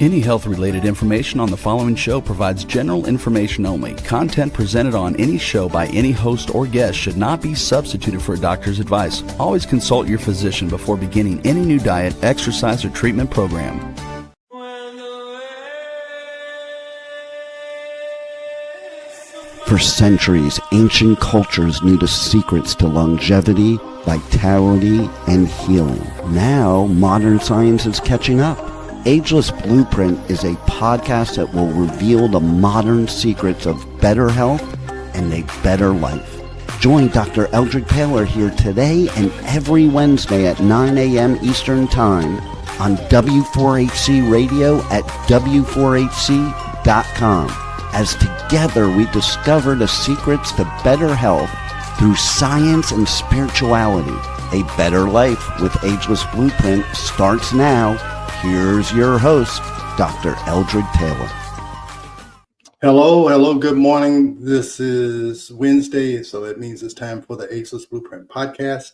Any health-related information on the following show provides general information only. Content presented on any show by any host or guest should not be substituted for a doctor's advice. Always consult your physician before beginning any new diet, exercise, or treatment program. For centuries, ancient cultures knew the secrets to longevity, vitality, and healing. Now, modern science is catching up. Ageless Blueprint is a podcast that will reveal the modern secrets of better health and a better life. Join Dr. Eldred Taylor here today and every Wednesday at 9 a.m. Eastern Time on W4HC Radio at W4HC.com. As together we discover the secrets to better health through science and spirituality. A better life with Ageless Blueprint starts now. Here's your host, Dr. Eldred Taylor. Hello, good morning. This is Wednesday, so that means it's time for the Ageless Blueprint podcast.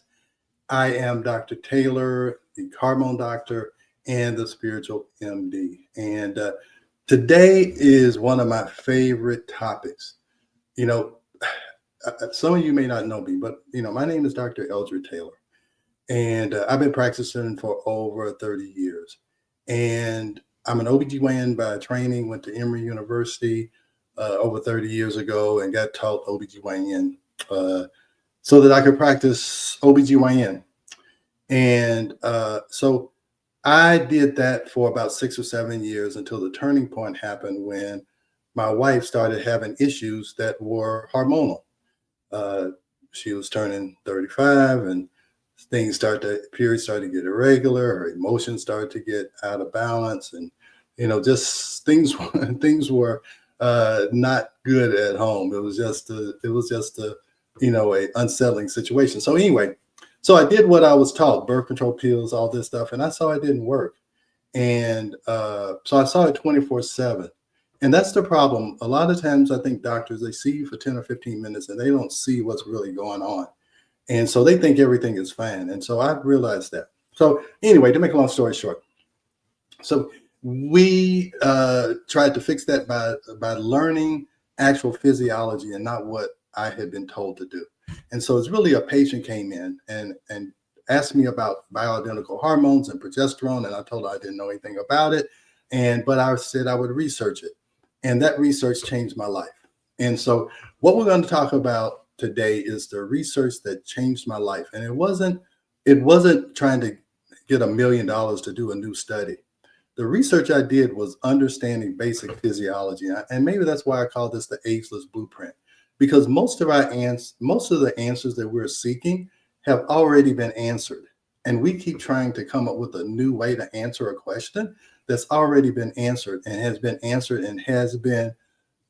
I am Dr. Taylor, the hormone doctor and the spiritual MD. And today is one of my favorite topics. You know, some of you may not know me, but, my name is Dr. Eldred Taylor. And I've been practicing for over 30 years. And I'm an OBGYN by training, went to Emory University over 30 years ago and got taught OBGYN so that I could practice OBGYN. And so I did that for about 6 or 7 years until the turning point happened when my wife started having issues that were hormonal. She was turning 35 and periods started to get irregular. Her emotions started to get out of balance, and just things were not good at home. It was just a unsettling situation. So anyway, so I did what I was taught: birth control pills, all this stuff, and I saw it didn't work. And so I saw it 24/7, and that's the problem. A lot of times, I think doctors, they see you for 10 or 15 minutes, and they don't see what's really going on. And so they think everything is fine. And so I realized that. So anyway, to make a long story short, so we tried to fix that by learning actual physiology and not what I had been told to do. And so it's really a patient came in and asked me about bioidentical hormones and progesterone. And I told her I didn't know anything about it. But I said I would research it. And that research changed my life. And so what we're going to talk about today is the research that changed my life. And it wasn't trying to get $1 million to do a new study. The research I did was understanding basic physiology. And maybe that's why I call this the Ageless Blueprint, because most of the answers that we're seeking have already been answered. And we keep trying to come up with a new way to answer a question that's already been answered and has been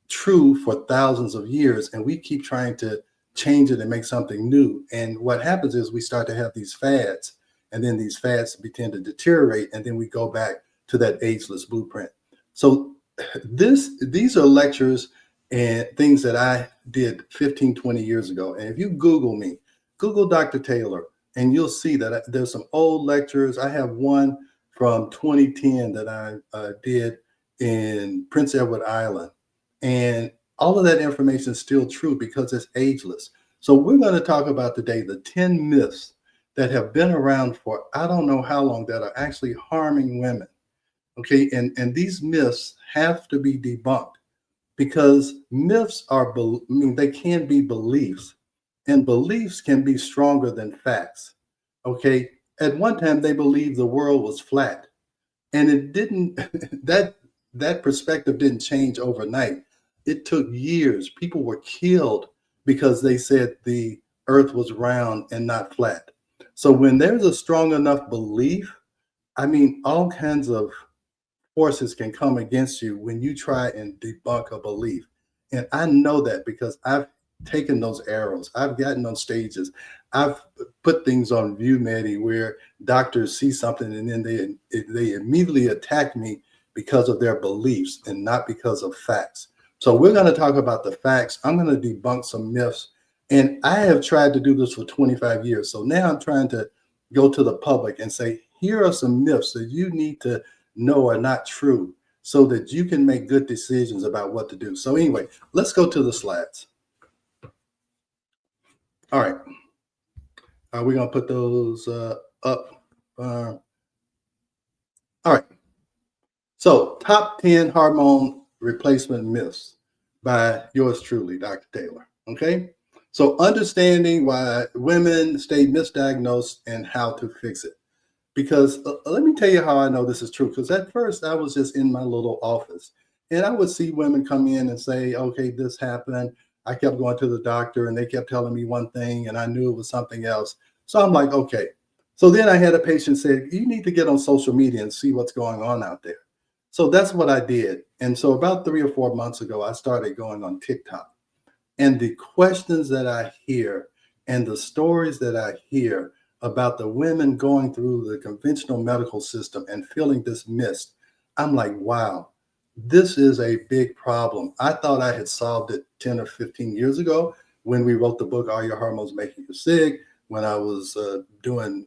true for thousands of years. And we keep trying to change it and make something new. And what happens is we start to have these fads, and then these fads begin to deteriorate, and then we go back to that Ageless Blueprint. So these are lectures and things that I did 15, 20 years ago. And if you Google Dr. Taylor, and you'll see that there's some old lectures. I have one from 2010 that I did in Prince Edward Island. And all of that information is still true because it's ageless. So we're going to talk about today the 10 myths that have been around for I don't know how long that are actually harming women. Okay, and these myths have to be debunked because myths they can be beliefs, and beliefs can be stronger than facts. Okay, at one time they believed the world was flat, and it didn't. that perspective didn't change overnight. It took years. People were killed because they said the earth was round and not flat. So when there's a strong enough belief, all kinds of forces can come against you when you try and debunk a belief. And I know that because I've taken those arrows. I've gotten on stages. I've put things on ViewMedi where doctors see something and then they immediately attack me because of their beliefs and not because of facts. So we're going to talk about the facts. I'm going to debunk some myths. And I have tried to do this for 25 years. So now I'm trying to go to the public and say, here are some myths that you need to know are not true. so that you can make good decisions about what to do. So anyway, let's go to the slides. All right. We're going to put those up. All right. So top 10 hormone replacement myths by yours truly, Dr. Taylor. Okay. So understanding why women stay misdiagnosed and how to fix it. Because let me tell you how I know this is true. Because at first I was just in my little office and I would see women come in and say, okay, this happened. I kept going to the doctor and they kept telling me one thing and I knew it was something else. So I'm like, okay. So then I had a patient say, you need to get on social media and see what's going on out there. So that's what I did. And so about 3 or 4 months ago, I started going on TikTok. And the questions that I hear and the stories that I hear about the women going through the conventional medical system and feeling dismissed, I'm like, wow, this is a big problem. I thought I had solved it 10 or 15 years ago when we wrote the book, Are Your Hormones Making You Sick? When I was doing,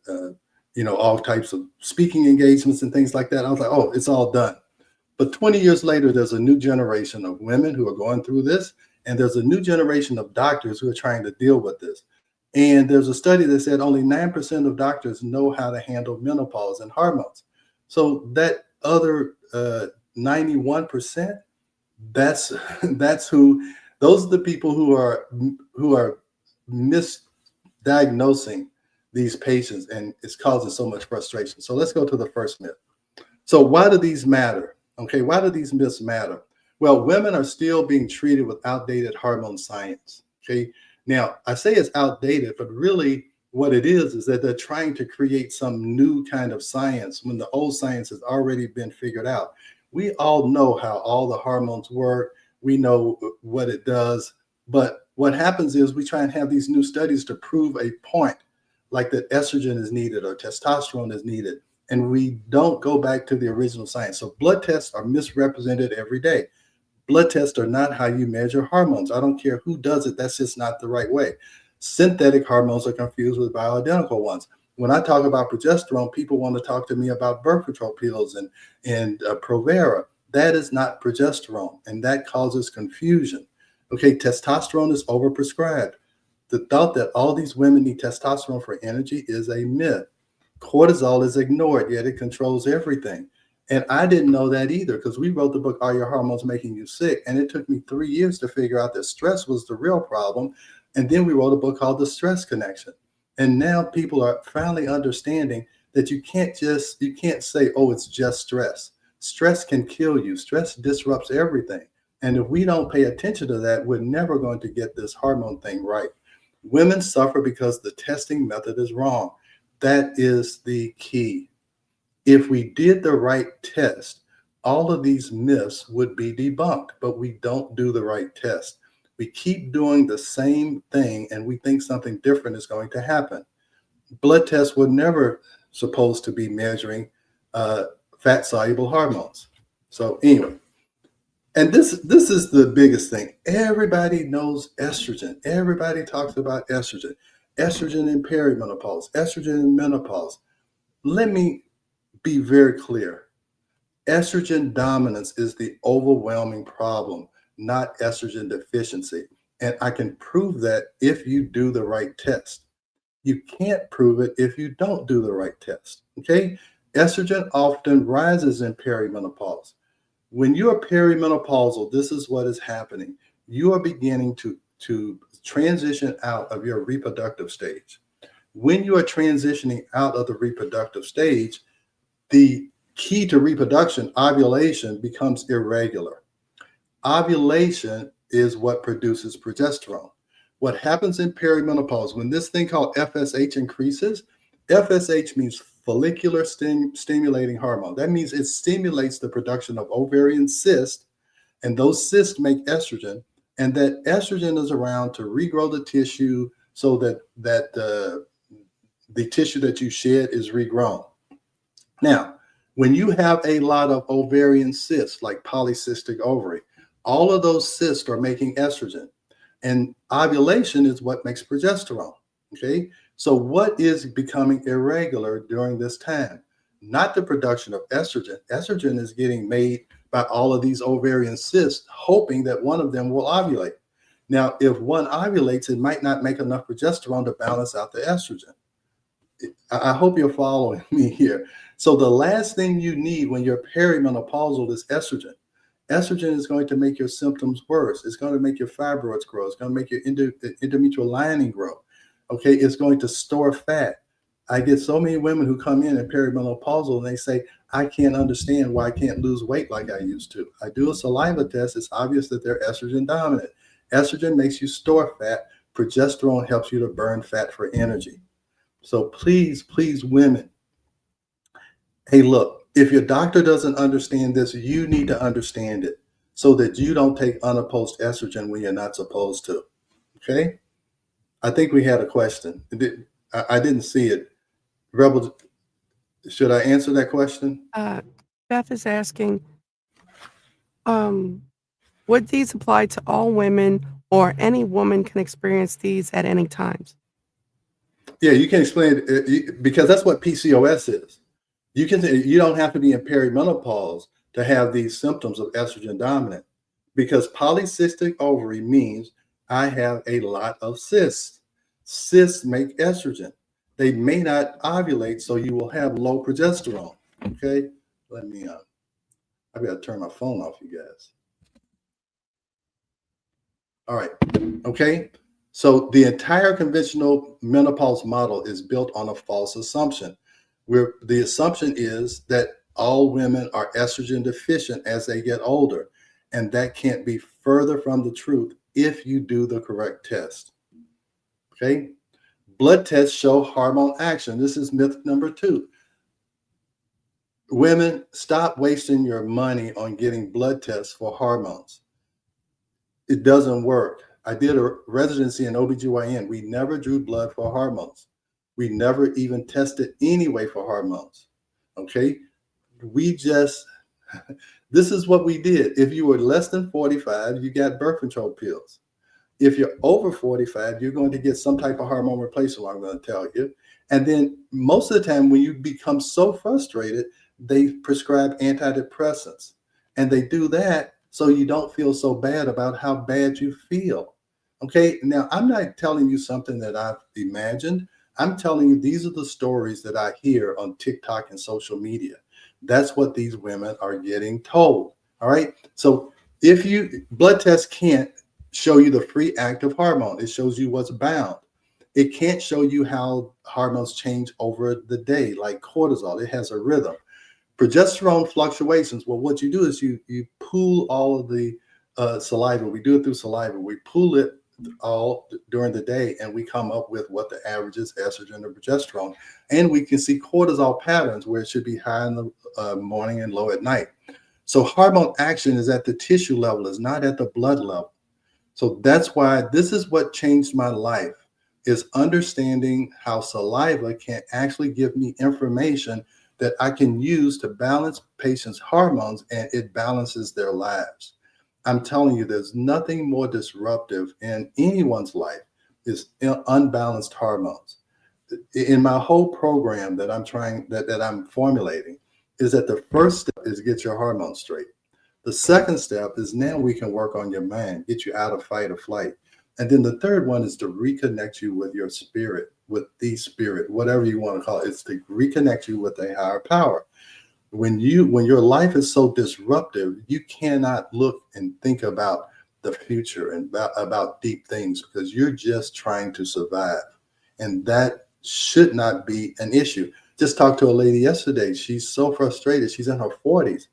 all types of speaking engagements and things like that. I was like, oh, it's all done. But 20 years later, there's a new generation of women who are going through this. And there's a new generation of doctors who are trying to deal with this. And there's a study that said only 9% of doctors know how to handle menopause and hormones. So that other 91%, those are the people who are misdiagnosing these patients, and it's causing so much frustration. So let's go to the first myth. So why do these matter? Okay, why do these myths matter? Well, women are still being treated with outdated hormone science. Okay, now I say it's outdated, but really what it is that they're trying to create some new kind of science when the old science has already been figured out. We all know how all the hormones work. We know what it does. But what happens is we try and have these new studies to prove a point, like that estrogen is needed or testosterone is needed. And we don't go back to the original science. So blood tests are misrepresented every day. Blood tests are not how you measure hormones. I don't care who does it. That's just not the right way. Synthetic hormones are confused with bioidentical ones. When I talk about progesterone, people want to talk to me about birth control pills and Provera. That is not progesterone, and that causes confusion. Okay, testosterone is overprescribed. The thought that all these women need testosterone for energy is a myth. Cortisol is ignored, yet it controls everything. And I didn't know that either because we wrote the book, Are Your Hormones Making You Sick? And it took me 3 years to figure out that stress was the real problem. And then we wrote a book called The Stress Connection. And now people are finally understanding that you can't say, oh, it's just stress. Stress can kill you. Stress disrupts everything. And if we don't pay attention to that, we're never going to get this hormone thing right. Women suffer because the testing method is wrong. That is the key. If we did the right test, all of these myths would be debunked, but we don't do the right test. We keep doing the same thing and we think something different is going to happen. Blood tests were never supposed to be measuring fat-soluble hormones. So anyway, and this is the biggest thing. Everybody knows estrogen. Everybody talks about estrogen. Estrogen in perimenopause, estrogen in menopause. Let me be very clear. Estrogen dominance is the overwhelming problem, not estrogen deficiency. And I can prove that if you do the right test. You can't prove it if you don't do the right test. Okay? Estrogen often rises in perimenopause. When you are perimenopausal, this is what is happening. You are beginning to transition out of your reproductive stage. When you are transitioning out of the reproductive stage, the key to reproduction, ovulation, becomes irregular. Ovulation is what produces progesterone. What happens in perimenopause, when this thing called FSH increases, FSH means follicular stimulating hormone. That means it stimulates the production of ovarian cysts, and those cysts make estrogen, and that estrogen is around to regrow the tissue so that the tissue that you shed is regrown. Now, when you have a lot of ovarian cysts, like polycystic ovary, all of those cysts are making estrogen. And ovulation is what makes progesterone. Okay. So what is becoming irregular during this time? Not the production of estrogen. Estrogen is getting made by all of these ovarian cysts, hoping that one of them will ovulate. Now, if one ovulates, it might not make enough progesterone to balance out the estrogen. I hope you're following me here. So the last thing you need when you're perimenopausal is estrogen. Estrogen is going to make your symptoms worse. It's going to make your fibroids grow. It's going to make your endometrial lining grow. Okay, it's going to store fat. I get so many women who come in perimenopausal and they say, I can't understand why I can't lose weight like I used to. I do a saliva test. It's obvious that they're estrogen dominant. Estrogen makes you store fat. Progesterone helps you to burn fat for energy. So please, please, women, hey, look, if your doctor doesn't understand this, you need to understand it so that you don't take unopposed estrogen when you're not supposed to. Okay? I think we had a question. I didn't see it. Rebel, should I answer that question? Beth is asking, would these apply to all women, or any woman can experience these at any times? Yeah, you can explain it because that's what PCOS is. You don't have to be in perimenopause to have these symptoms of estrogen dominant, because polycystic ovary means I have a lot of cysts. Cysts make estrogen. They may not ovulate, so you will have low progesterone. Okay, let me. I gotta turn my phone off, you guys. All right. Okay. So the entire conventional menopause model is built on a false assumption, where the assumption is that all women are estrogen deficient as they get older. And that can't be further from the truth if you do the correct test. Okay. Blood tests show hormone action. This is myth number 2. Women, stop wasting your money on getting blood tests for hormones. It doesn't work. I did a residency in OBGYN. We never drew blood for hormones. We never even tested anyway for hormones. Okay. We just, this is what we did. If you were less than 45, you got birth control pills. If you're over 45, you're going to get some type of hormone replacement, I'm going to tell you. And then most of the time when you become so frustrated, they prescribe antidepressants. And they do that so you don't feel so bad about how bad you feel. Okay, now I'm not telling you something that I've imagined. I'm telling you these are the stories that I hear on TikTok and social media. That's what these women are getting told. All right. So if blood tests can't show you the free active hormone, it shows you what's bound. It can't show you how hormones change over the day, like cortisol. It has a rhythm. Progesterone fluctuations. Well, what you do is you pool all of the saliva. We do it through saliva. We pool it all during the day, and we come up with what the average is, estrogen or progesterone. And we can see cortisol patterns where it should be high in the morning and low at night. So hormone action is at the tissue level, is not at the blood level. So that's why this is what changed my life, is understanding how saliva can actually give me information that I can use to balance patients' hormones, and it balances their lives. I'm telling you, there's nothing more disruptive in anyone's life is unbalanced hormones. In my whole program that I'm formulating, is that the first step is get your hormones straight. The second step is now we can work on your mind, get you out of fight or flight. And then the third one is to reconnect you with your spirit, with the spirit, whatever you want to call it. It's to reconnect you with a higher power. When your life is so disruptive, you cannot look and think about the future and about deep things, because you're just trying to survive. And that should not be an issue. Just talked to a lady yesterday. She's so frustrated. She's in her 40s.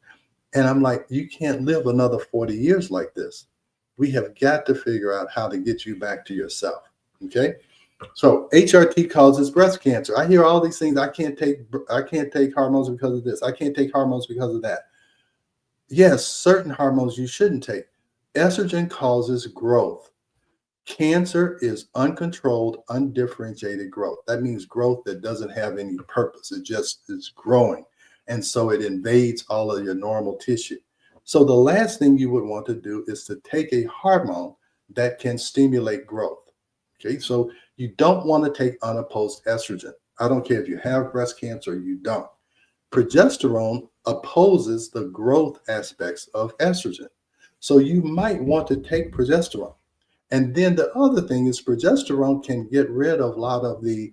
And I'm like, you can't live another 40 years like this. We have got to figure out how to get you back to yourself. Okay. So HRT causes breast cancer. I hear all these things. I can't take hormones because of this. I can't take hormones because of that. Yes, certain hormones you shouldn't take. Estrogen causes growth. Cancer is uncontrolled, undifferentiated growth. That means growth that doesn't have any purpose. It just is growing. And so it invades all of your normal tissue. So the last thing you would want to do is to take a hormone that can stimulate growth. Okay, so you don't want to take unopposed estrogen. I don't care if you have breast cancer or you don't. Progesterone opposes the growth aspects of estrogen. So you might want to take progesterone. And then the other thing is progesterone can get rid of a lot of the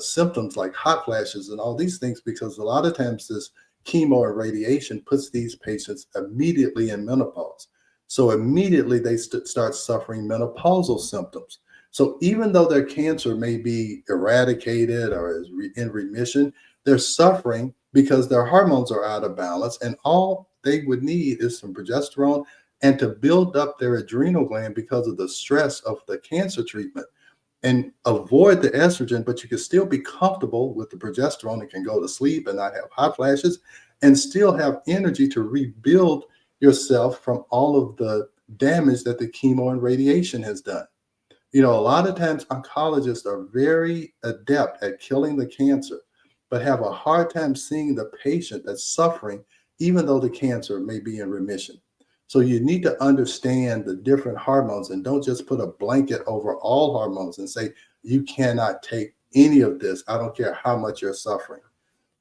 symptoms like hot flashes and all these things, because a lot of times this chemo and radiation puts these patients immediately in menopause. So immediately they start suffering menopausal symptoms. So even though their cancer may be eradicated or is in remission, they're suffering because their hormones are out of balance, and all they would need is some progesterone and to build up their adrenal gland because of the stress of the cancer treatment, and avoid the estrogen, but you can still be comfortable with the progesterone and can go to sleep and not have hot flashes and still have energy to rebuild yourself from all of the damage that the chemo and radiation has done. A lot of times oncologists are very adept at killing the cancer, but have a hard time seeing the patient that's suffering, even though the cancer may be in remission. So you need to understand the different hormones and don't just put a blanket over all hormones and say, you cannot take any of this. I don't care how much you're suffering.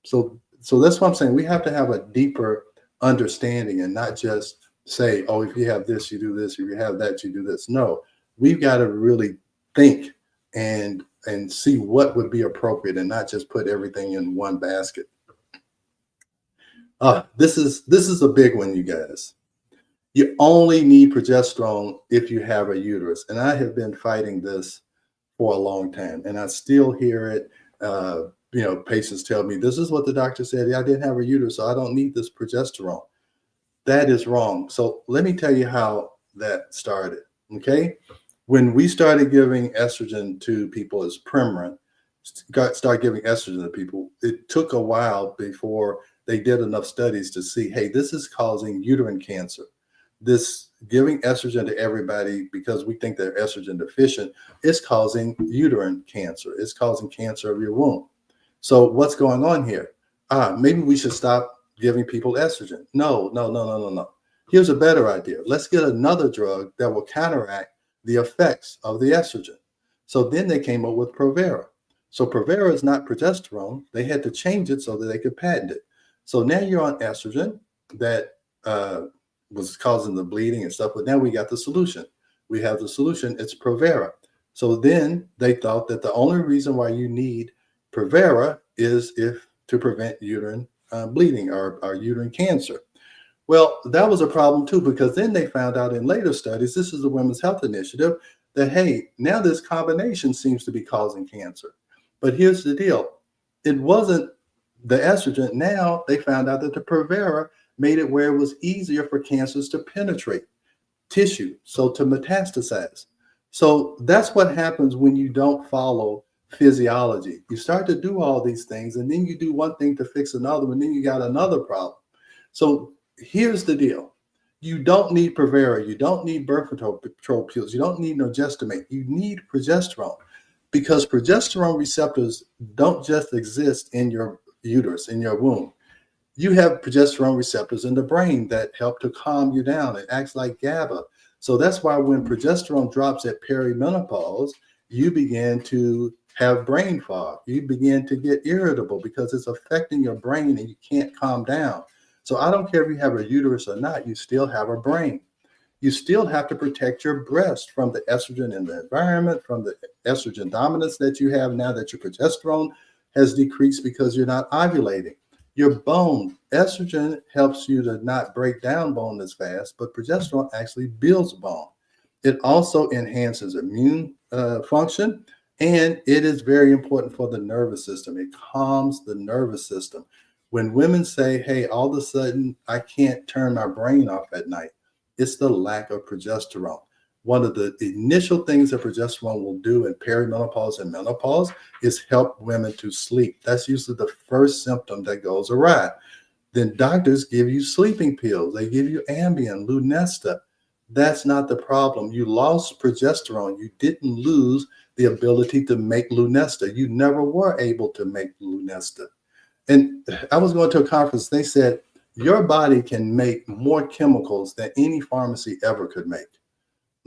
So that's what I'm saying. We have to have a deeper understanding and not just say, oh, if you have this, you do this. If you have that, you do this. No, we've got to really think and see what would be appropriate and not just put everything in one basket. This is a big one, you guys. You only need progesterone if you have a uterus. And I have been fighting this for a long time, and I still hear it. Patients tell me, this is what the doctor said. Yeah, I didn't have a uterus, so I don't need this progesterone. That is wrong. So let me tell you how that started, okay? When we started giving estrogen to people as Premarin, start giving estrogen to people, it took a while before they did enough studies to see, hey, this is causing uterine cancer. This giving estrogen to everybody because we think they're estrogen deficient is causing uterine cancer. It's causing cancer of your womb. So what's going on here? Maybe we should stop giving people estrogen. No. Here's a better idea. Let's get another drug that will counteract the effects of the estrogen. So then they came up with Provera. So Provera is not progesterone. They had to change it so that they could patent it. So now you're on estrogen that was causing the bleeding and stuff, but now we got the solution. We have the solution. It's Provera. So then they thought that the only reason why you need Provera is if to prevent uterine bleeding or uterine cancer. Well, that was a problem too, because then they found out in later studies, this is the Women's Health Initiative, that, hey, now this combination seems to be causing cancer. But here's the deal. It wasn't the estrogen. Now they found out that the Provera made it where it was easier for cancers to penetrate tissue, so to metastasize. So that's what happens when you don't follow physiology. You start to do all these things, and then you do one thing to fix another, and then you got another problem. So here's the deal. You don't need Provera. You don't need birth control pills. You don't need norgestimate. You need progesterone, because progesterone receptors don't just exist in your uterus, in your womb. You have progesterone receptors in the brain that help to calm you down. It acts like GABA. So that's why when progesterone drops at perimenopause, you begin to have brain fog. You begin to get irritable because it's affecting your brain and you can't calm down. So I don't care if you have a uterus or not, you still have a brain. You still have to protect your breast from the estrogen in the environment, from the estrogen dominance that you have now that your progesterone has decreased because you're not ovulating. Your bone, estrogen helps you to not break down bone as fast, but progesterone actually builds bone. It also enhances immune function, and it is very important for the nervous system. It calms the nervous system. When women say, hey, all of a sudden I can't turn my brain off at night, it's the lack of progesterone. One of the initial things that progesterone will do in perimenopause and menopause is help women to sleep. That's usually the first symptom that goes awry. Then doctors give you sleeping pills. They give you Ambien, Lunesta. That's not the problem. You lost progesterone. You didn't lose the ability to make Lunesta. You never were able to make Lunesta. And I was going to a conference. They said, your body can make more chemicals than any pharmacy ever could make.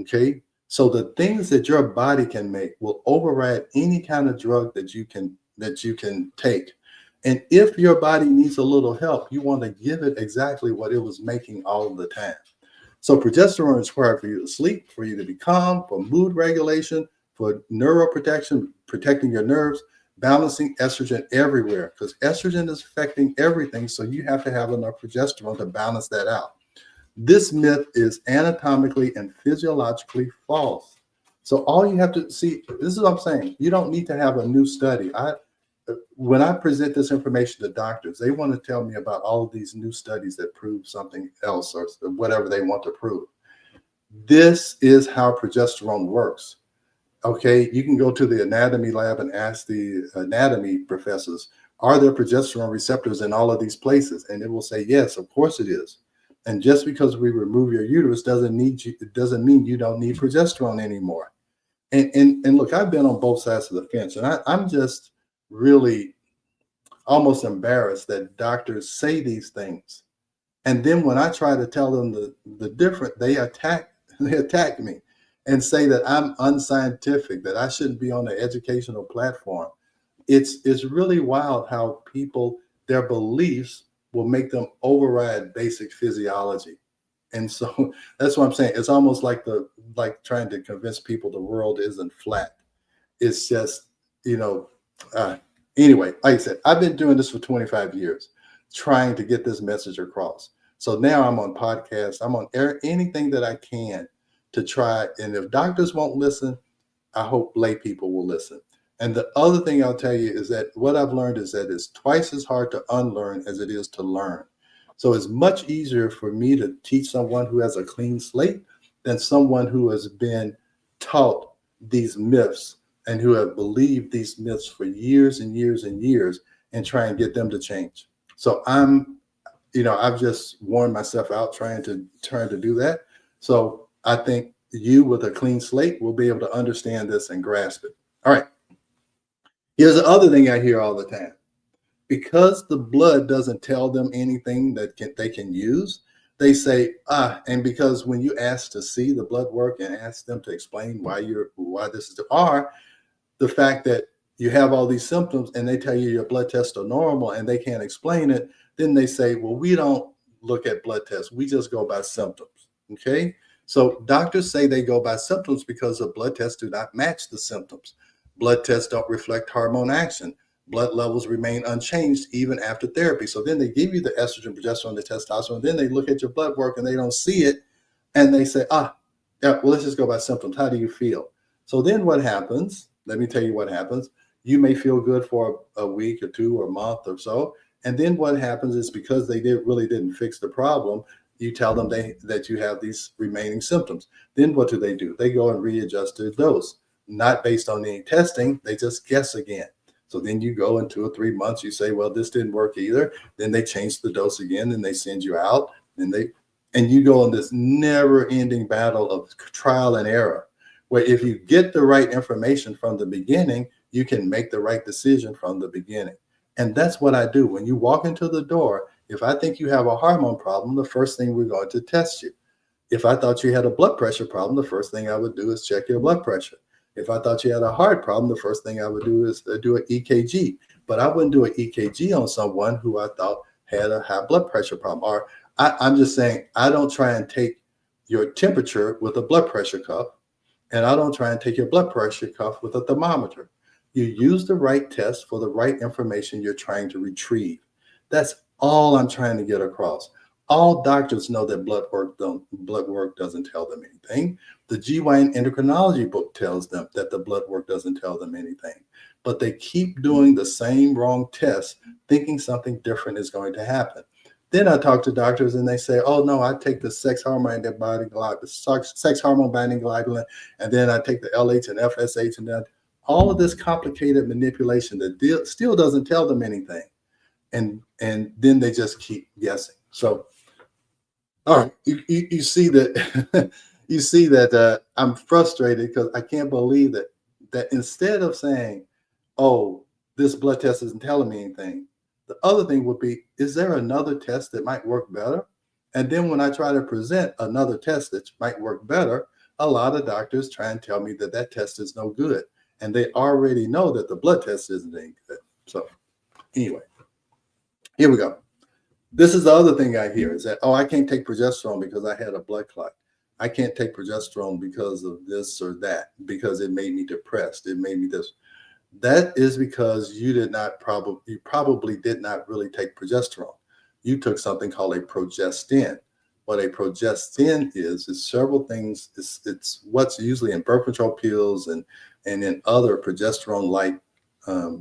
Okay, so the things that your body can make will override any kind of drug that you can take. And if your body needs a little help, you want to give it exactly what it was making all of the time. So progesterone is required for you to sleep, for you to be calm, for mood regulation, for neuroprotection, protecting your nerves, balancing estrogen everywhere, because estrogen is affecting everything. So you have to have enough progesterone to balance that out. This myth is anatomically and physiologically false. So all you have to see, this is what I'm saying. You don't need to have a new study. When I present this information to doctors, they want to tell me about all of these new studies that prove something else or whatever they want to prove. This is how progesterone works. Okay, you can go to the anatomy lab and ask the anatomy professors, are there progesterone receptors in all of these places? And it will say, yes, of course it is. And just because we remove your uterus doesn't mean you don't need progesterone anymore. And look, I've been on both sides of the fence, and I'm just really almost embarrassed that doctors say these things. And then when I try to tell them the different, they attack me and say that I'm unscientific, that I shouldn't be on the educational platform. It's really wild how people, their beliefs will make them override basic physiology. And so that's what I'm saying. It's almost like trying to convince people the world isn't flat. It's just, you know, anyway, like I said, I've been doing this for 25 years, trying to get this message across. So now I'm on podcasts, I'm on anything that I can to try. And if doctors won't listen, I hope lay people will listen. And the other thing I'll tell you is that what I've learned is that it's twice as hard to unlearn as it is to learn. So it's much easier for me to teach someone who has a clean slate than someone who has been taught these myths and who have believed these myths for years and years and years, and try and get them to change. So I've just worn myself out trying to do that. So I think you with a clean slate will be able to understand this and grasp it. All right. Here's the other thing I hear all the time. Because the blood doesn't tell them anything that they can use, they say, and because when you ask to see the blood work and ask them to explain why this is the fact that you have all these symptoms and they tell you your blood tests are normal and they can't explain it, then they say, well, we don't look at blood tests. We just go by symptoms. Okay. So doctors say they go by symptoms because the blood tests do not match the symptoms. Blood tests don't reflect hormone action. Blood levels remain unchanged even after therapy. So then they give you the estrogen, progesterone, the testosterone. Then they look at your blood work and they don't see it. And they say, yeah, well, let's just go by symptoms. How do you feel? So then what happens? Let me tell you what happens. You may feel good for a week or two or a month or so. And then what happens is because they really didn't fix the problem, you tell them that you have these remaining symptoms. Then what do? They go and readjust their dose, not based on any testing. They just guess again. So then you go in 2 or 3 months, you say, well, this didn't work either. Then they change the dose again, and they send you out, and you go in this never ending battle of trial and error, where if you get the right information from the beginning, you can make the right decision from the beginning. And that's what I do. When you walk into the door, if I think you have a hormone problem, the first thing we're going to test you. If I thought you had a blood pressure problem, the first thing I would do is check your blood pressure. If I thought you had a heart problem, the first thing I would do is do an EKG. But I wouldn't do an EKG on someone who I thought had a high blood pressure problem. Or I'm just saying, I don't try and take your temperature with a blood pressure cuff, and I don't try and take your blood pressure cuff with a thermometer. You use the right test for the right information you're trying to retrieve. That's all I'm trying to get across. All doctors know that blood work doesn't tell them anything. The GYN endocrinology book tells them that the blood work doesn't tell them anything. But they keep doing the same wrong tests, thinking something different is going to happen. Then I talk to doctors and they say, oh, no, I take the sex hormone binding globulin, and then I take the LH and FSH, and then all of this complicated manipulation that still doesn't tell them anything. And then they just keep guessing. So, all right, you see that you see that I'm frustrated because I can't believe that instead of saying, oh, this blood test isn't telling me anything, the other thing would be, is there another test that might work better? And then when I try to present another test that might work better, a lot of doctors try and tell me that test is no good. And they already know that the blood test isn't any good. So anyway, Here we go. This is the other thing I hear is that, oh, I can't take progesterone because I had a blood clot. I can't take progesterone because of this or that, because it made me depressed. It made me this. That is because you probably did not really take progesterone. You took something called a progestin. What a progestin is several things. It's what's usually in birth control pills and in other progesterone-like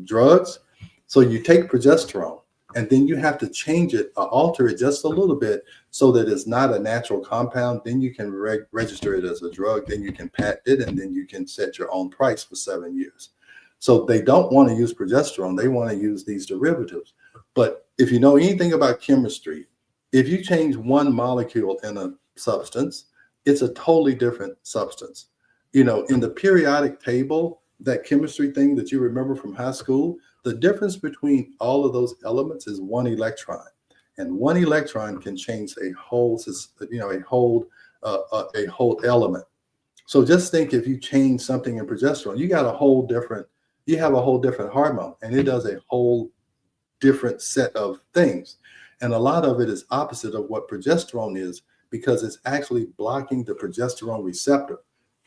drugs. So you take progesterone and then you have to change it, alter it just a little bit so that it's not a natural compound. Then you can register it as a drug. Then you can patent it, and then you can set your own price for 7 years. So they don't want to use progesterone. They want to use these derivatives. But if you know anything about chemistry, if you change one molecule in a substance, it's a totally different substance. You know, in the periodic table, that chemistry thing that you remember from high school, the difference between all of those elements is one electron. And one electron can change a whole, a whole element. So just think, if you change something in progesterone, you have a whole different hormone, and it does a whole different set of things. And a lot of it is opposite of what progesterone is, because it's actually blocking the progesterone receptor.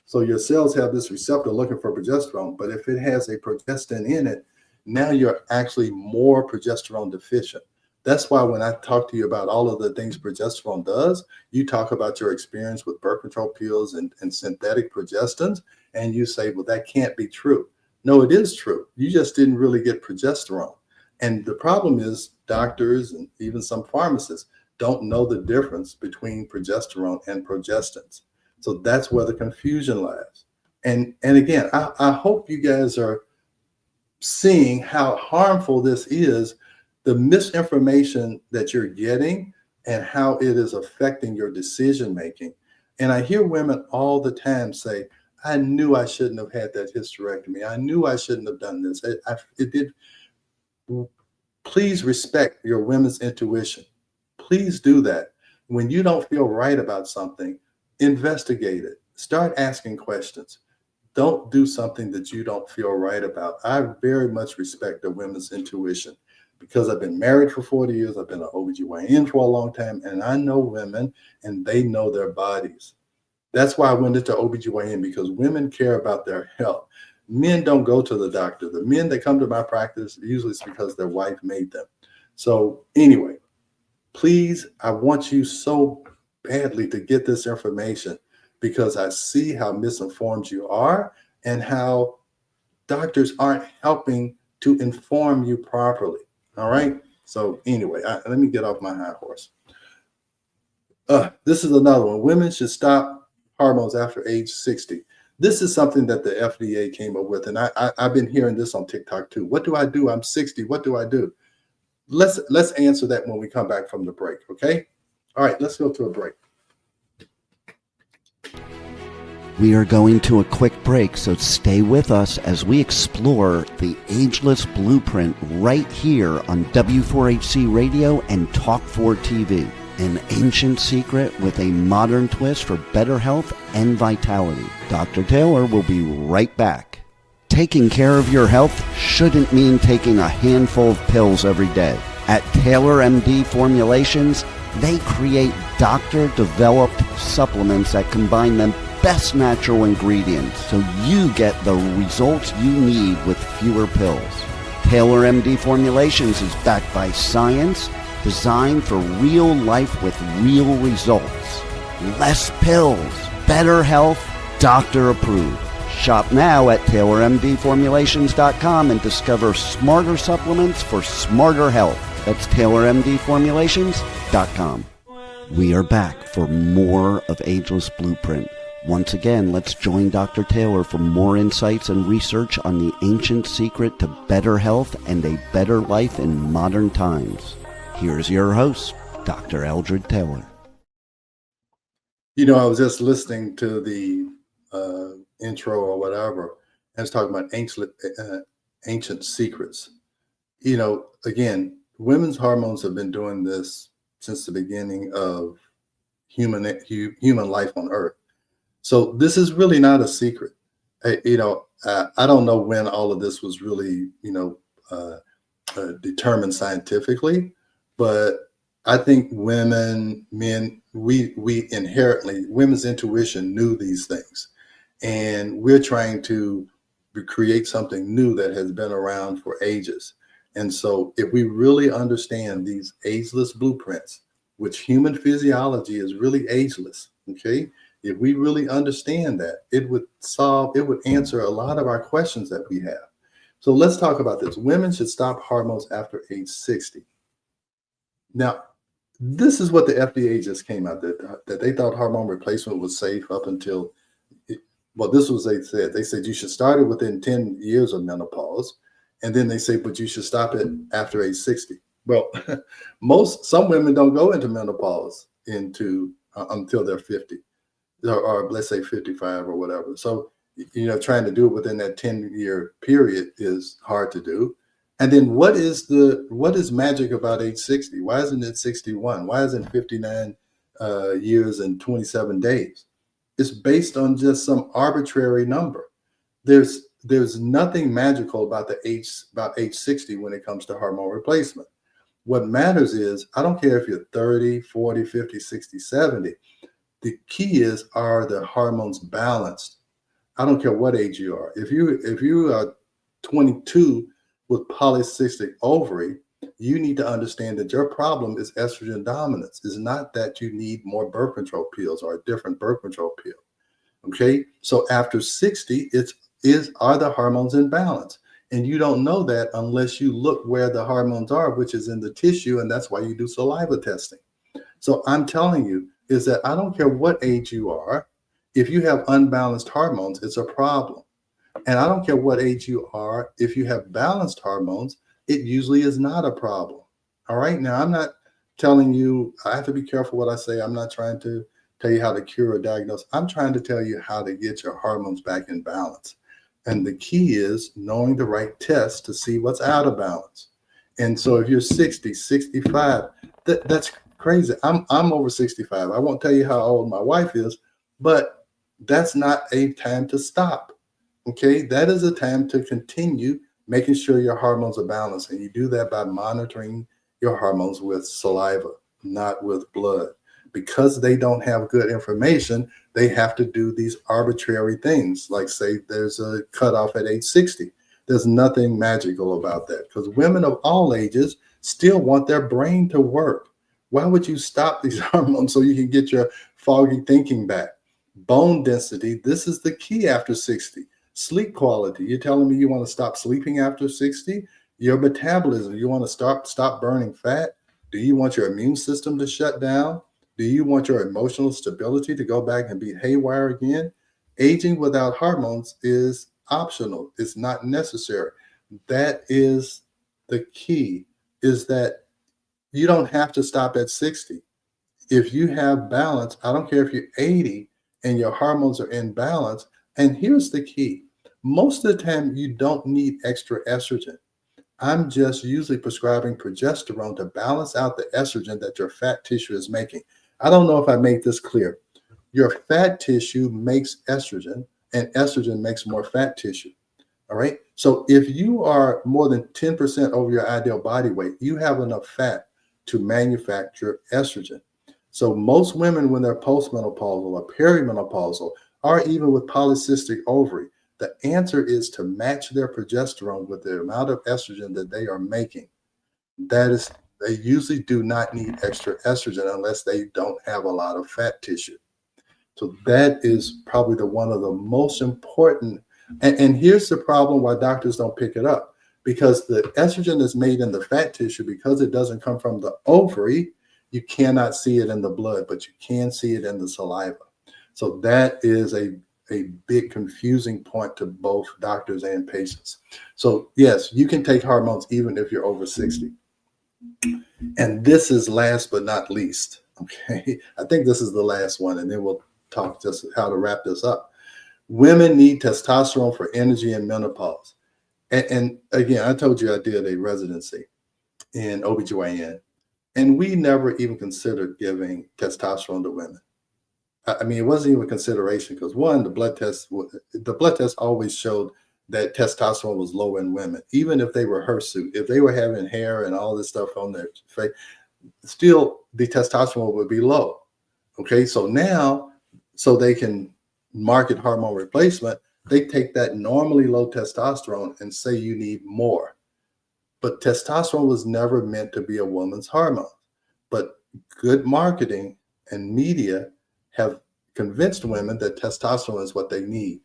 So your cells have this receptor looking for progesterone, but if it has a progestin in it, now you're actually more progesterone deficient. That's why when I talk to you about all of the things progesterone does, you talk about your experience with birth control pills and synthetic progestins, and you say, well, that can't be true. No, it is true. You just didn't really get progesterone. And the problem is doctors and even some pharmacists don't know the difference between progesterone and progestins. So that's where the confusion lies. And again, I hope you guys are seeing how harmful this is, the misinformation that you're getting and how it is affecting your decision making. And I hear women all the time say, I knew I shouldn't have had that hysterectomy. I knew I shouldn't have done this. It did. Please respect your women's intuition. Please do that. When you don't feel right about something, investigate it. Start asking questions. Don't do something that you don't feel right about. I very much respect a women's intuition, because I've been married for 40 years. I've been an OBGYN for a long time, and I know women, and they know their bodies. That's why I went into OBGYN, because women care about their health. Men don't go to the doctor. The men that come to my practice, usually it's because their wife made them. So anyway, please, I want you so badly to get this information, because I see how misinformed you are and how doctors aren't helping to inform you properly. All right. So anyway, let me get off my high horse. This is another one. Women should stop hormones after age 60. This is something that the FDA came up with, and I've been hearing this on TikTok too. What do I do? I'm 60. What do I do? Let's answer that when we come back from the break. Okay. All right. Let's go to a break. We are going to a quick break, so stay with us as we explore the ageless blueprint right here on W4HC Radio and Talk4 TV. An ancient secret with a modern twist for better health and vitality. Dr. Taylor will be right back. Taking care of your health shouldn't mean taking a handful of pills every day. At Taylor MD Formulations, they create doctor-developed supplements that combine the best natural ingredients so you get the results you need with fewer pills. Taylor MD Formulations is backed by science, designed for real life with real results. Less pills, better health, doctor approved. Shop now at TaylorMDFormulations.com and discover smarter supplements for smarter health. That's TaylorMDFormulations.com. We are back for more of Ageless Blueprint. Once again, let's join Dr. Taylor for more insights and research on the ancient secret to better health and a better life in modern times. Here's your host, Dr. Eldred Taylor. You know, I was just listening to the intro or whatever, and it's talking about ancient secrets. You know, again, women's hormones have been doing this since the beginning of human life on Earth. So this is really not a secret. I don't know when all of this was really, determined scientifically, But I think women, men, we inherently, women's intuition knew these things. And we're trying to create something new that has been around for ages. And so if we really understand these ageless blueprints, which human physiology is really ageless, okay? If we really understand that, it would answer a lot of our questions that we have. So let's talk about this. Women should stop hormones after age 60. Now, this is what the FDA just came out that they thought hormone replacement was safe up until, well, this was they said. They said you should start it within 10 years of menopause, and then they say, but you should stop it after age 60. Well, some women don't go into menopause until they're 50, or let's say 55 or whatever. So, trying to do it within that 10-year period is hard to do. And then what is magic about age 60? Why isn't it 61? Why isn't 59 years and 27 days? It's based on just some arbitrary number. There's nothing magical about age 60 when it comes to hormone replacement. What matters is, I don't care if you're 30, 40, 50, 60, 70. The key is, are the hormones balanced? I don't care what age you are. If you are 22 with polycystic ovary, you need to understand that your problem is estrogen dominance. It's not that you need more birth control pills or a different birth control pill. Okay, so after 60, are the hormones in balance? And you don't know that unless you look where the hormones are, which is in the tissue, and that's why you do saliva testing. So I'm telling you is that I don't care what age you are. If you have unbalanced hormones, it's a problem. And I don't care what age you are. If you have balanced hormones, it usually is not a problem. All right. Now, I'm not telling you, I have to be careful what I say. I'm not trying to tell you how to cure or diagnose. I'm trying to tell you how to get your hormones back in balance. And the key is knowing the right test to see what's out of balance. And so if you're 60, 65, that's crazy. I'm over 65. I won't tell you how old my wife is, but that's not a time to stop. Okay, that is a time to continue making sure your hormones are balanced. And you do that by monitoring your hormones with saliva, not with blood. Because they don't have good information, they have to do these arbitrary things, like say there's a cutoff at age 60. There's nothing magical about that, because women of all ages still want their brain to work. Why would you stop these hormones so you can get your foggy thinking back? Bone density, this is the key after 60. Sleep quality, you're telling me you want to stop sleeping after 60? Your metabolism, you want to stop burning fat? Do you want your immune system to shut down? Do you want your emotional stability to go back and be haywire again? Aging without hormones is optional. It's not necessary. That is the key, is that you don't have to stop at 60. If you have balance, I don't care if you're 80 and your hormones are in balance. And here's the key. Most of the time, you don't need extra estrogen. I'm just usually prescribing progesterone to balance out the estrogen that your fat tissue is making. I don't know if I made this clear. Your fat tissue makes estrogen, and estrogen makes more fat tissue. All right. So if you are more than 10% over your ideal body weight, you have enough fat to manufacture estrogen. So most women, when they're postmenopausal or perimenopausal, or even with polycystic ovary, the answer is to match their progesterone with the amount of estrogen that they are making. They usually do not need extra estrogen unless they don't have a lot of fat tissue. So that is probably one of the most important. And here's the problem why doctors don't pick it up. Because the estrogen is made in the fat tissue, because it doesn't come from the ovary, you cannot see it in the blood, but you can see it in the saliva. So that is a big confusing point to both doctors and patients. So yes, you can take hormones even if you're over 60. And this is last but not least. Okay, I think this is the last one, and then we'll talk just how to wrap this up. Women need testosterone for energy and menopause. And again, I told you I did a residency in OBGYN, and we never even considered giving testosterone to women. I mean, it wasn't even a consideration because one, the blood test always showed that testosterone was low in women, even if they were hirsute, if they were having hair and all this stuff on their face. still the testosterone would be low. Okay, so now, so they can market hormone replacement, they take that normally low testosterone and say you need more. But testosterone was never meant to be a woman's hormone. But good marketing and media have convinced women that testosterone is what they need.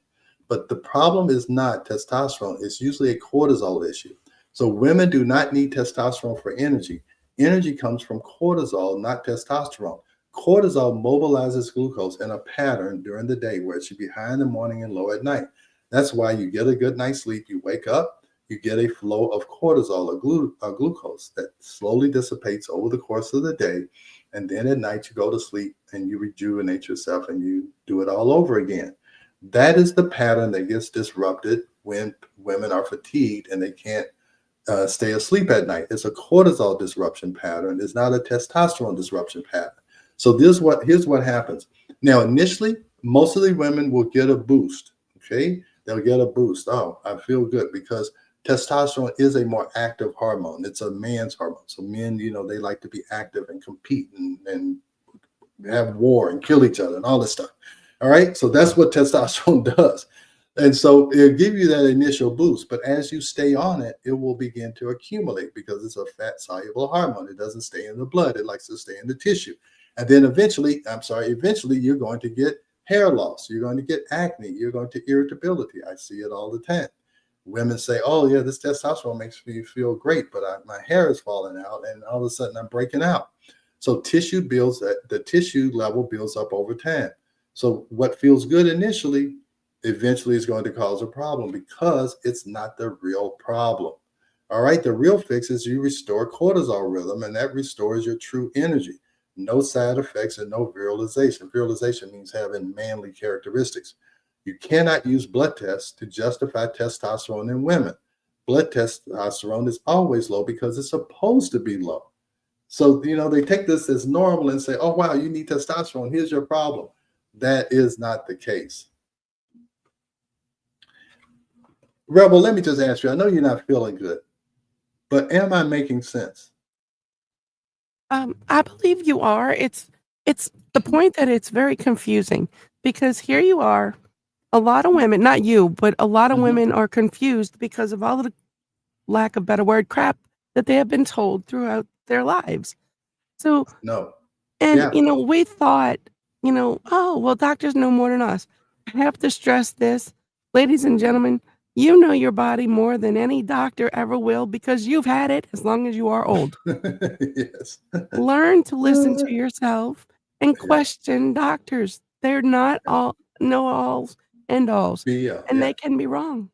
But the problem is not testosterone, it's usually a cortisol issue. So women do not need testosterone for energy. Energy comes from cortisol, not testosterone. Cortisol mobilizes glucose in a pattern during the day where it should be high in the morning and low at night. That's why you get a good night's sleep, you wake up, you get a flow of cortisol or glucose that slowly dissipates over the course of the day. And then at night, you go to sleep and you rejuvenate yourself and you do it all over again. That is the pattern that gets disrupted when women are fatigued and they can't stay asleep at night. It's a cortisol disruption pattern. It's not a testosterone disruption pattern. So here's what happens. Now, initially, most of the women will get a boost. Okay, they'll get a boost. Oh, I feel good because testosterone is a more active hormone. It's a man's hormone. So men, they like to be active and compete and have war and kill each other and all this stuff. All right. So that's what testosterone does. And so it'll give you that initial boost. But as you stay on it, it will begin to accumulate because it's a fat soluble hormone. It doesn't stay in the blood. It likes to stay in the tissue. And then eventually you're going to get hair loss. You're going to get acne. You're going to irritability. I see it all the time. Women say, oh, yeah, this testosterone makes me feel great, but my hair is falling out and all of a sudden I'm breaking out. So the tissue level builds up over time. So what feels good initially, eventually is going to cause a problem because it's not the real problem. All right, the real fix is you restore cortisol rhythm, and that restores your true energy. No side effects and no virilization. Virilization means having manly characteristics. You cannot use blood tests to justify testosterone in women. Blood testosterone is always low because it's supposed to be low. So, they take this as normal and say, oh, wow, you need testosterone. Here's your problem. That is not the case. Rebel, let me just ask you, I know you're not feeling good, but am I making sense? I believe you are. It's the point that it's very confusing because here you are, a lot of women, not you, but a lot of Mhm. women are confused because of all of the lack of better word crap that they have been told throughout their lives. So, No. and Yeah. we thought, oh, well, doctors know more than us. I have to stress this, ladies and gentlemen, you know your body more than any doctor ever will because you've had it as long as you are old. Yes. Learn to listen to yourself and Yeah. question doctors. They're not all know-alls, end-alls, and Yeah. they can be wrong.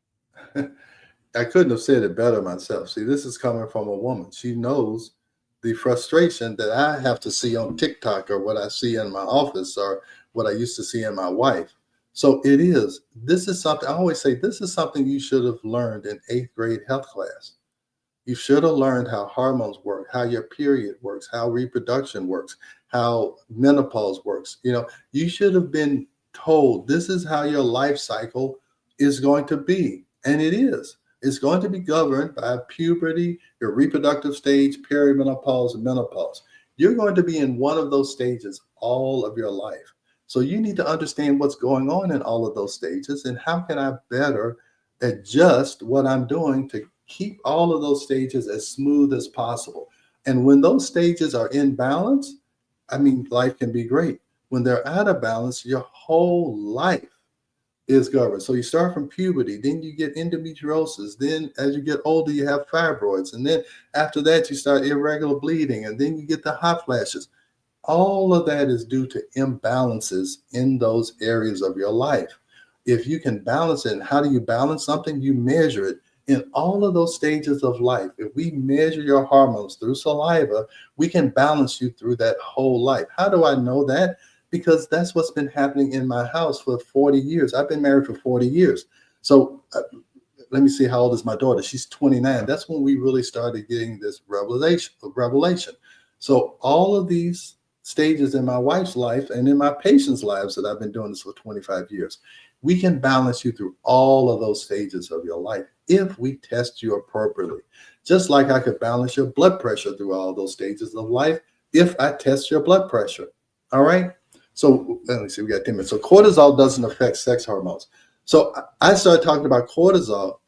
I couldn't have said it better myself. See, this is coming from a woman. She knows the frustration that I have to see on TikTok or what I see in my office or what I used to see in my wife. So this is something I always say, this is something you should have learned in 8th grade health class. You should have learned how hormones work, how your period works, how reproduction works, how menopause works. You should have been told this is how your life cycle is going to be. And it is. It's going to be governed by puberty, your reproductive stage, perimenopause, and menopause. You're going to be in one of those stages all of your life. So you need to understand what's going on in all of those stages and how can I better adjust what I'm doing to keep all of those stages as smooth as possible. And when those stages are in balance, life can be great. When they're out of balance, your whole life is governed. So you start from puberty, then you get endometriosis. Then as you get older, you have fibroids. And then after that, you start irregular bleeding. And then you get the hot flashes. All of that is due to imbalances in those areas of your life. If you can balance it, and how do you balance something? You measure it in all of those stages of life. If we measure your hormones through saliva, we can balance you through that whole life. How do I know that? Because that's what's been happening in my house for 40 years. I've been married for 40 years. So let me see, how old is my daughter? She's 29. That's when we really started getting this revelation. So all of these stages in my wife's life and in my patients' lives that I've been doing this for 25 years, we can balance you through all of those stages of your life if we test you appropriately. Just like I could balance your blood pressure through all those stages of life, if I test your blood pressure. All right. So let me see, we got 10 minutes. So cortisol doesn't affect sex hormones. So I started talking about cortisol.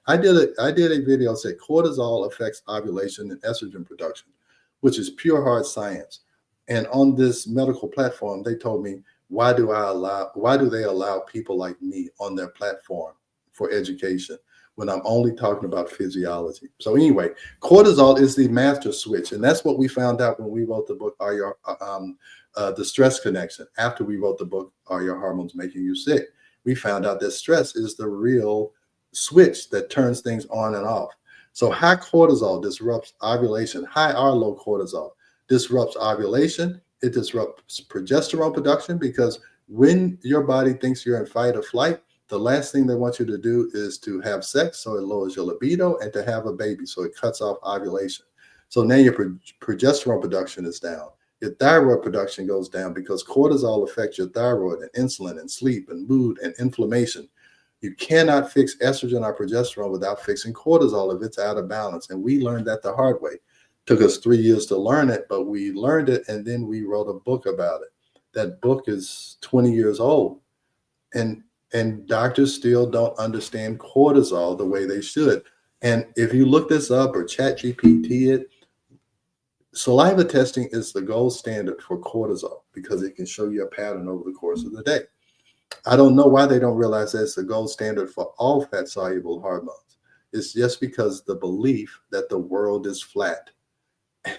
I did a video that said cortisol affects ovulation and estrogen production, which is pure hard science. And on this medical platform, they told me, why do they allow people like me on their platform for education when I'm only talking about physiology? So anyway, cortisol is the master switch. And that's what we found out when we wrote the book, The Stress Connection. After we wrote the book, Are Your Hormones Making You Sick? We found out that stress is the real switch that turns things on and off. So high cortisol disrupts ovulation. High or low cortisol disrupts ovulation. It disrupts progesterone production, because when your body thinks you're in fight or flight, the last thing they want you to do is to have sex, so it lowers your libido, and to have a baby, so it cuts off ovulation. So now your progesterone production is down. Your thyroid production goes down because cortisol affects your thyroid and insulin and sleep and mood and inflammation. You cannot fix estrogen or progesterone without fixing cortisol if it's out of balance. And we learned that the hard way. Took us 3 years to learn it, but we learned it, and then we wrote a book about it. That book is 20 years old. And doctors still don't understand cortisol the way they should. And if you look this up or chat GPT it, saliva testing is the gold standard for cortisol because it can show you a pattern over the course of the day. I don't know why they don't realize that's the gold standard for all fat-soluble hormones. It's just because the belief that the world is flat.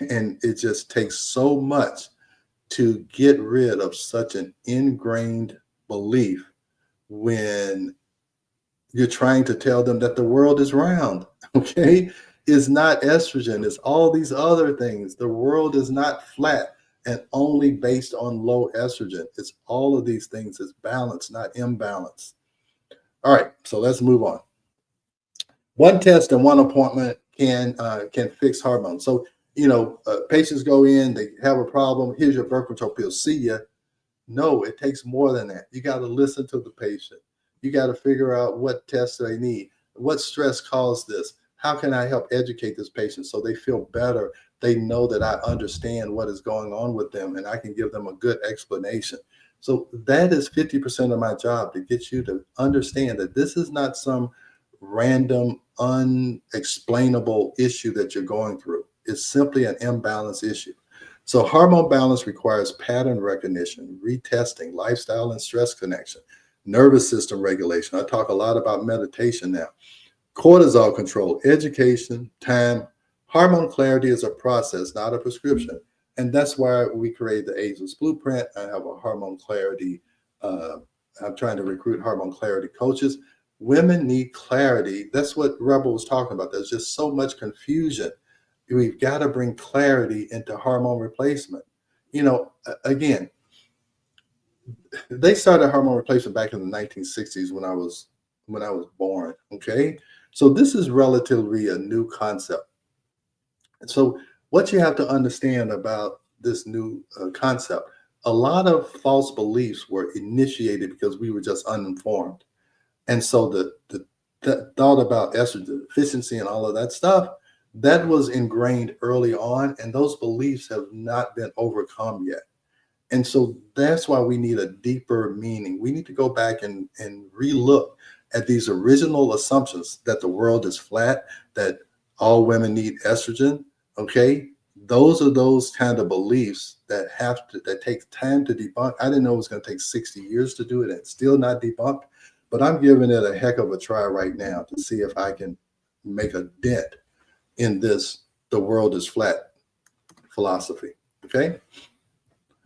And it just takes so much to get rid of such an ingrained belief when you're trying to tell them that the world is round, okay? It's not estrogen, it's all these other things. The world is not flat and only based on low estrogen. It's all of these things. It's balance, not imbalance. All right, so let's move on. One test and one appointment can fix hormones. So, patients go in, they have a problem. Here's your birth control pill. See ya. No, it takes more than that. You got to listen to the patient. You got to figure out what tests they need. What stress caused this? How can I help educate this patient so they feel better? They know that I understand what is going on with them and I can give them a good explanation. So that is 50% of my job, to get you to understand that this is not some random, unexplainable issue that you're going through. It's simply an imbalance issue. So hormone balance requires pattern recognition, retesting, lifestyle and stress connection, nervous system regulation. I talk a lot about meditation now. Cortisol control, education, time. Hormone clarity is a process, not a prescription. And that's why we created the Ageless Blueprint. I have a hormone clarity. I'm trying to recruit hormone clarity coaches. Women need clarity. That's what Rebel was talking about. There's just so much confusion. We've got to bring clarity into hormone replacement. Again, they started hormone replacement back in the 1960s when I was born. Okay, so this is relatively a new concept. So what you have to understand about this new concept, a lot of false beliefs were initiated because we were just uninformed. And so the thought about estrogen deficiency and all of that stuff, that was ingrained early on, and those beliefs have not been overcome yet. And so that's why we need a deeper meaning. We need to go back and relook at these original assumptions that the world is flat, that all women need estrogen. Okay, those are those kind of beliefs that takes time to debunk. I didn't know it was going to take 60 years to do it, and it's still not debunked. But I'm giving it a heck of a try right now to see if I can make a dent in this the world is flat philosophy. Okay.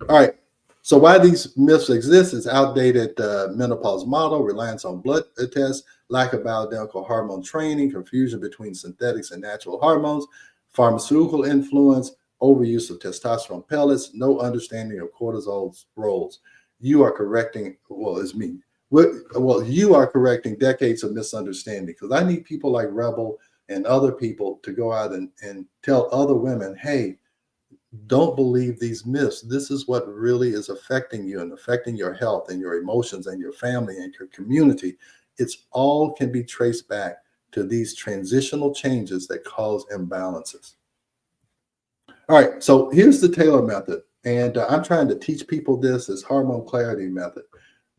All right. So why these myths exist is outdated menopause model, reliance on blood tests, lack of bioidentical hormone training, confusion between synthetics and natural hormones, pharmaceutical influence, overuse of testosterone pellets, no understanding of cortisol's roles. You are correcting, well, it's me. Well, you are correcting decades of misunderstanding, because I need people like Rebel and other people to go out and tell other women, hey, don't believe these myths. This is what really is affecting you and affecting your health and your emotions and your family and your community. It's all can be traced back to these transitional changes that cause imbalances. All right, so here's the Taylor method, and I'm trying to teach people this hormone clarity method,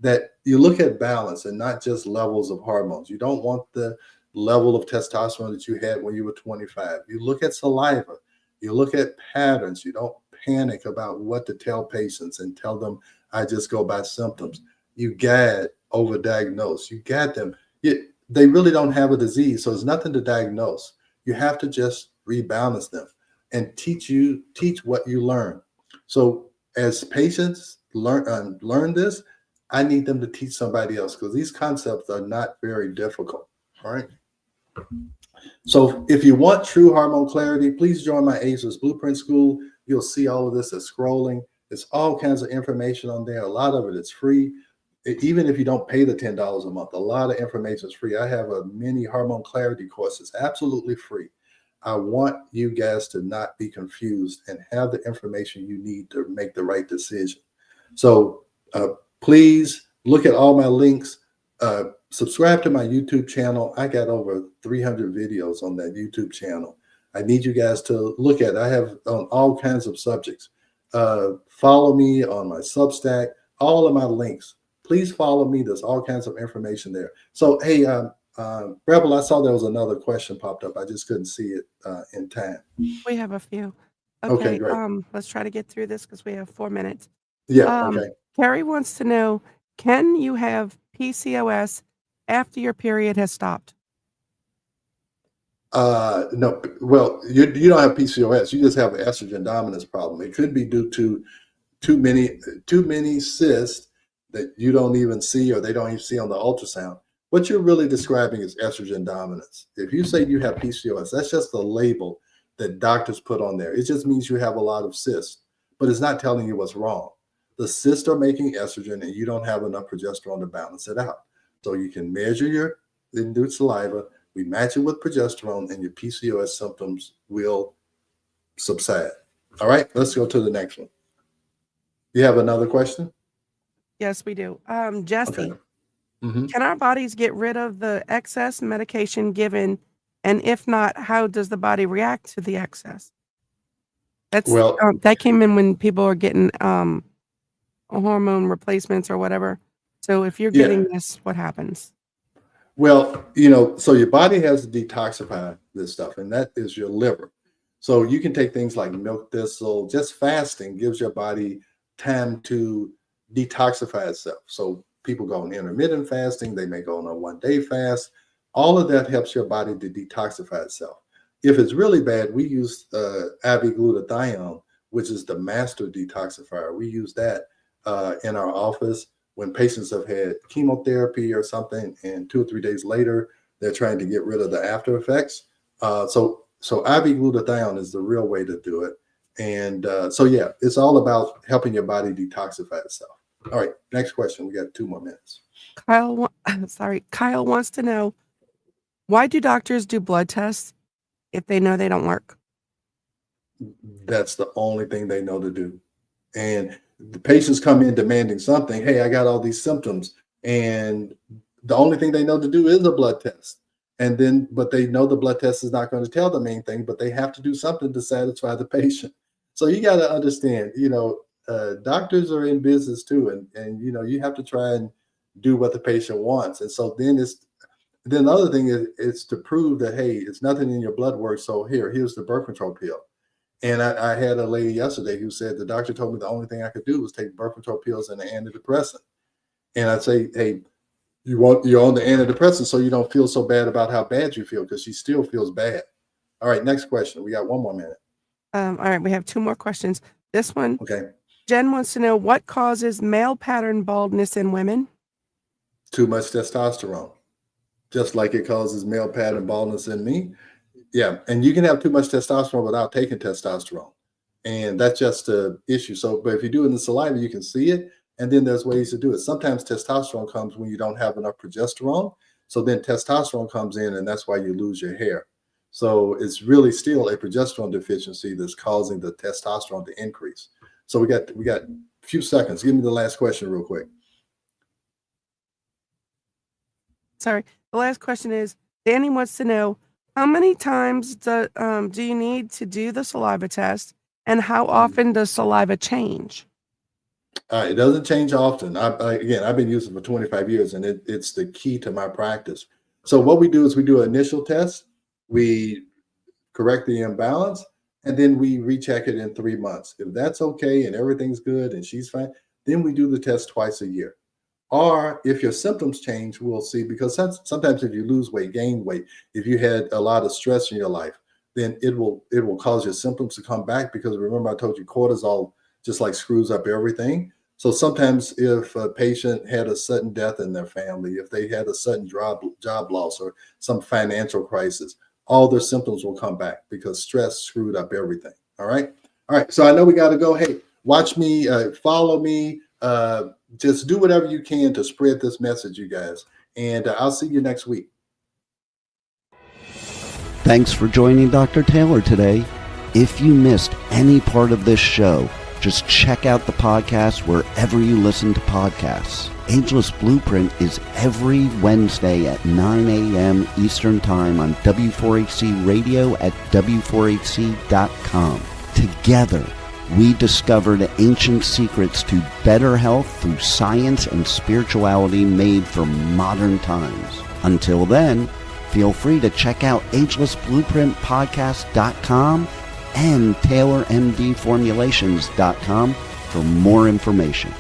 that you look at balance and not just levels of hormones. You don't want the level of testosterone that you had when you were 25. You look at saliva, you look at patterns. You don't panic about what to tell patients and tell them, I just go by symptoms. You got overdiagnosed. You got them. They really don't have a disease, so there's nothing to diagnose. You have to just rebalance them and teach what you learn. So as patients learn this, I need them to teach somebody else, because these concepts are not very difficult. All right. So if you want true hormone clarity, please join my ACEs Blueprint School. You'll see all of this as scrolling. There's all kinds of information on there. A lot of it is free. Even if you don't pay the $10 a month, a lot of information is free. I have a mini hormone clarity courses, absolutely free. I want you guys to not be confused and have the information you need to make the right decision. So please look at all my links. Subscribe to my YouTube channel. I got over 300 videos on that YouTube channel. I need you guys to look at it. I have on all kinds of subjects. Follow me on my Substack, all of my links. Please follow me. There's all kinds of information there. So, hey, Rebel, I saw there was another question popped up. I just couldn't see it in time. We have a few. Okay, Okay, great. let's try to get through this because we have 4 minutes. Yeah, okay. Carrie wants to know, can you have PCOS after your period has stopped? No, well, you don't have PCOS. You just have an estrogen dominance problem. It could be due to too many cysts that you don't even see, or they don't even see on the ultrasound. What you're really describing is estrogen dominance. If you say you have PCOS, that's just a label that doctors put on there. It just means you have a lot of cysts, but it's not telling you what's wrong. The cysts are making estrogen, and you don't have enough progesterone to balance it out. So you can measure your induced saliva, we match it with progesterone, and your PCOS symptoms will subside. All right, let's go to the next one. You have another question? Yes, we do. Jesse, Okay. Mm-hmm. can our bodies get rid of the excess medication given? And if not, how does the body react to the excess? Well, That came in when people are getting hormone replacements or whatever. So if you're yeah. getting this, what happens? Well, so your body has to detoxify this stuff, and that is your liver. So you can take things like milk thistle. Just fasting gives your body time to detoxify itself. So people go on intermittent fasting. They may go on a one-day fast. All of that helps your body to detoxify itself. If it's really bad, we use IV glutathione, which is the master detoxifier. We use that in our office when patients have had chemotherapy or something, and 2 or 3 days later, they're trying to get rid of the after effects. So IV glutathione is the real way to do it. And so, yeah, it's all about helping your body detoxify itself. All right, next question. We got 2 more minutes. Kyle wants to know, why do doctors do blood tests if they know they don't work? That's the only thing they know to do. And the patients come in demanding something. Hey, I got all these symptoms, and the only thing they know to do is a blood test. And then, but they know the blood test is not going to tell them anything, but they have to do something to satisfy the patient. So you got to understand, doctors are in business too, and you have to try and do what the patient wants. And so then the other thing is, it's to prove that, hey, it's nothing in your blood work. So here's the birth control pill. And I had a lady yesterday who said the doctor told me the only thing I could do was take birth control pills and an antidepressant. And I'd say, hey, you're on the antidepressant so you don't feel so bad about how bad you feel, because she still feels bad. All right, next question. We got 1 more minute. All right, we have 2 more questions. This one, Okay. Jen wants to know, what causes male pattern baldness in women? Too much testosterone, just like it causes male pattern baldness in me. Yeah, and you can have too much testosterone without taking testosterone, and that's just the issue. So, but if you do it in the saliva, you can see it, and then there's ways to do it. Sometimes testosterone comes when you don't have enough progesterone, so then testosterone comes in, and that's why you lose your hair. So it's really still a progesterone deficiency that's causing the testosterone to increase. So we got a few seconds. Give me the last question real quick. Sorry, the last question is, Danny wants to know, how many times do you need to do the saliva test? And how often does saliva change? It doesn't change often. Again, I've been using it for 25 years, and it's the key to my practice. So what we do is we do an initial test, we correct the imbalance, and then we recheck it in 3 months. If that's okay and everything's good and she's fine, then we do the test twice a year. Or if your symptoms change, we'll see, because sometimes if you lose weight, gain weight, if you had a lot of stress in your life, then it will cause your symptoms to come back, because remember I told you cortisol just like screws up everything. So sometimes if a patient had a sudden death in their family, if they had a sudden job loss or some financial crisis, all their symptoms will come back because stress screwed up everything. All right. All right. So I know we got to go. Hey, watch me, follow me, just do whatever you can to spread this message, you guys. And I'll see you next week. Thanks for joining Dr. Taylor today. If you missed any part of this show, just check out the podcast wherever you listen to podcasts. Ageless Blueprint is every Wednesday at 9 a.m. Eastern Time on W4HC Radio at W4HC.com. Together, we discovered ancient secrets to better health through science and spirituality made for modern times. Until then, feel free to check out agelessblueprintpodcast.com and TaylorMDFormulations.com for more information.